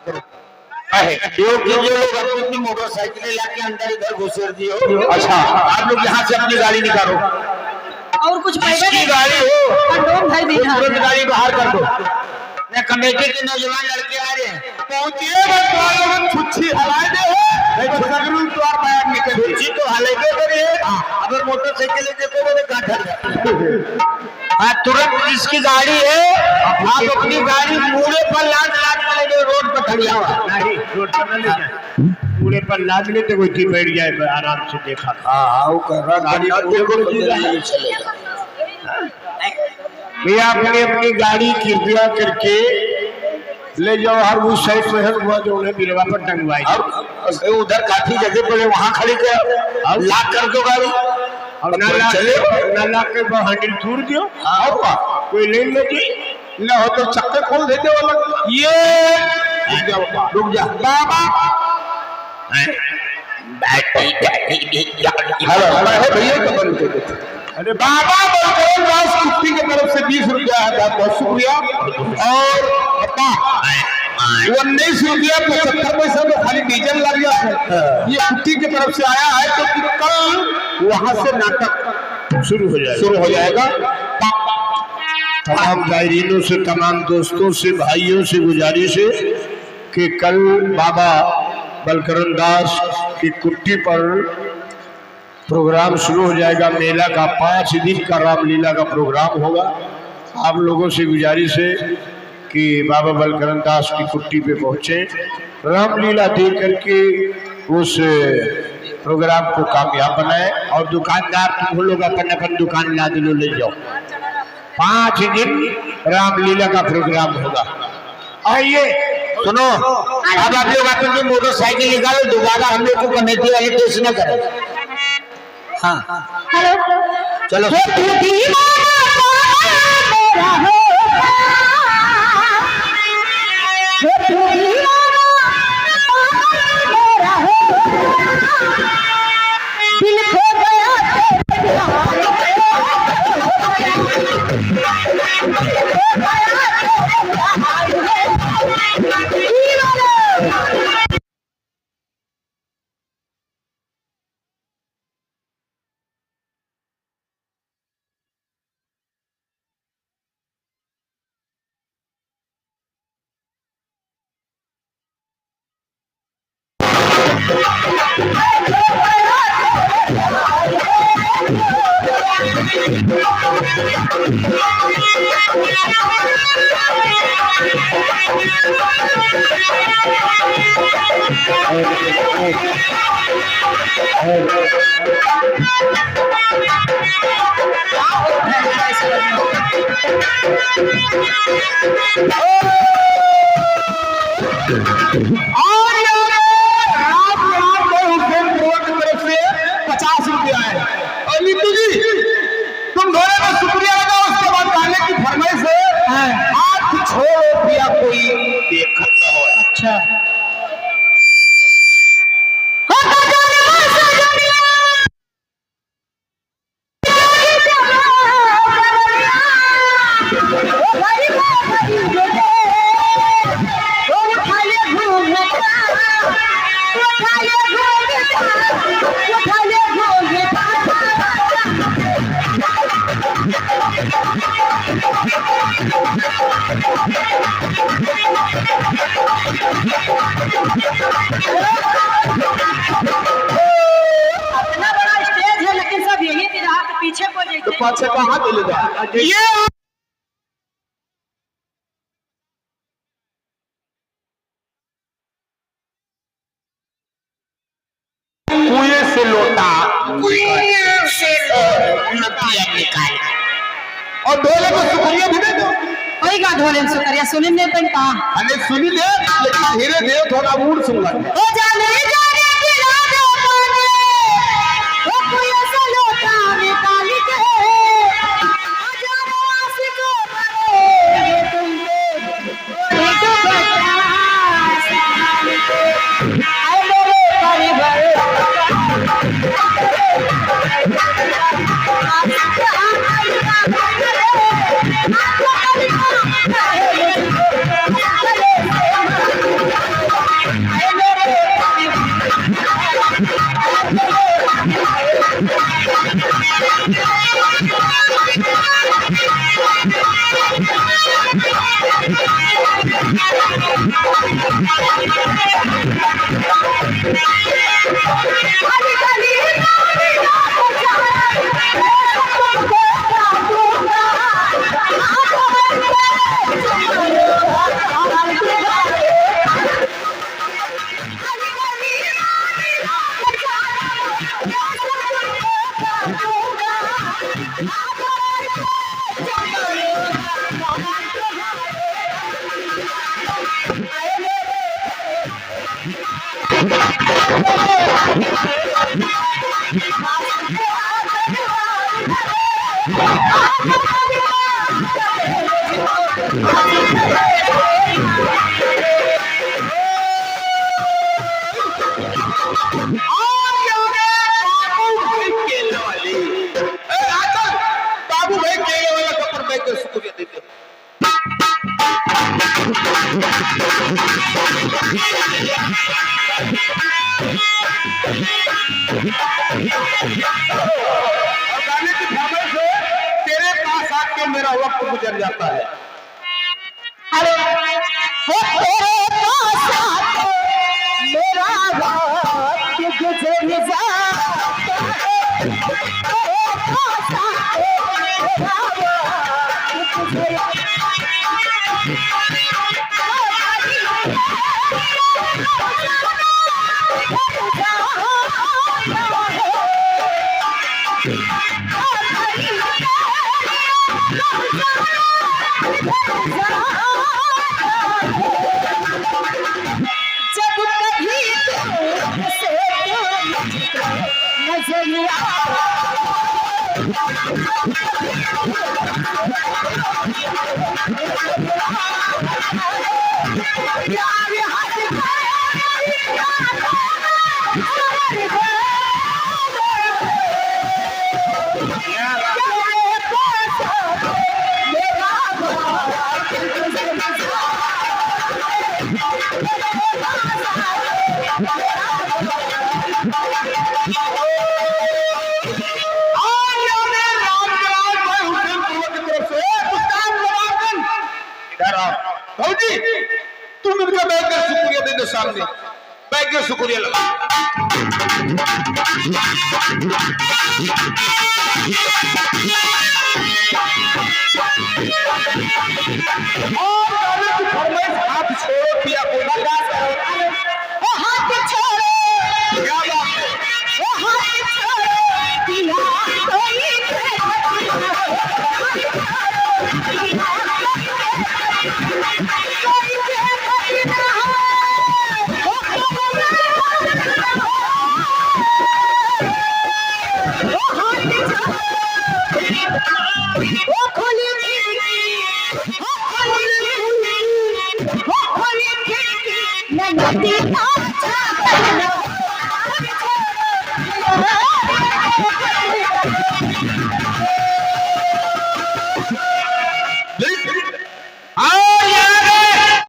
जो लोग अपनी मोटरसाइकिल लाके अंदर इधर घुसेर दियो। अच्छा, आप लोग यहाँ से अपनी गाड़ी निकालो और कुछ की गाड़ी हो कंडोम भाई भी तुरंत गाड़ी बाहर कर दो। न कमेटी के नौजवान लड़के आ रहे हैं, पहुंचिए छुच्छी हलाए दे छुच्छी तो हलाइबे करिए। अगर मोटरसाइकिल देखो बोले गाठर हाँ तुरंत जिसकी गाड़ी है आप अपनी गाड़ी मूड़े पर लाद ले रोड पर खड़िया नहीं रोड पर न ले जाए पूरे पर लाद ले तो कोई बैठ जाए आराम से देखा। हाँ वो कर रहा गाड़ी चलेगा। भैया अपनी अपनी गाड़ी कृपया करके ले जाओ हर उस साइड में है हुआ जो उन्हें बिरवा पर टंगवाई और उधर काफी जगह पड़े वहाँ खड़ी कर लाक कर दो गाड़ी और ना ला के हैंडल तोड़ दियो कोई ले लीजिए न हो तो चक्के खोल देते वाला ये रुक जा बाबा भैया का बंद कर देते। अरे बाबा बलकरण दास कुट्टी की तरफ से 20 रुपया है, बहुत शुक्रिया। और 19 रुपया 75 पैसा में खाली डीजल लग गया है। ये कुट्टी की तरफ से आया है तो कल वहां से नाटक शुरू हो जाएगा। तमाम जायरीनों से तमाम दोस्तों से भाइयों से गुजारिश है कि कल बाबा बलकरण दास की कुट्टी पर प्रोग्राम शुरू हो जाएगा। मेला का 5 दिन का रामलीला का प्रोग्राम होगा। आप लोगों से गुजारिश है कि बाबा बलकरण दास की कुट्टी पे पहुँचे, रामलीला देख करके उस प्रोग्राम को कामयाब बनाए। और दुकानदार तुम लोग अपन दुकान ला दिलो ले जाओ। 5 दिन रामलीला का प्रोग्राम होगा। आइए सुनो, अब आप लोग अपनी मोटरसाइकिल निकालो, दोबारा हम लोग को कमेटी वाले टेस्ट न करें। हाँ हेलो चलो पीछे कहाँ चलेगा ये कुएं से लोटा निकाल और ढोले को शुक्रिया भी दे दो। वही का ढोले में शुक्रिया सुनी नहीं तो कहाँ अरे सुनी दे लेकिन धीरे धीरे थोड़ा मूड सुन लग ओ जाने जाने पिला दे पानी ओ कुएं से लोटा निकाल के हजारों आशिक मरे तुमसे एक बच्चा संभाल के आए मेरे परिवार बाबू भाई केले वाला कपड़ बैग कर शुक्रिया देते हो। और गाने की फरमाइश है, तेरे पास आके मेरा वक्त गुजर जाता है। अरे वो तेरे पास आके मेरा वक्त गुजर जाता है। तेरे पास आके मेरा वक्त गुजर जब कभी तुमसे नजरिया भाजी तुम इनका बैग का शुक्रिया दे दो, सामने बैग का शुक्रिया लगा। और गाने की फरमाइश हाथ छोड़ो पिया बोला जा करो। ओ हाथ छोड़ो, क्या बात है? ओ हाथ छोड़ो पिया कोई नदी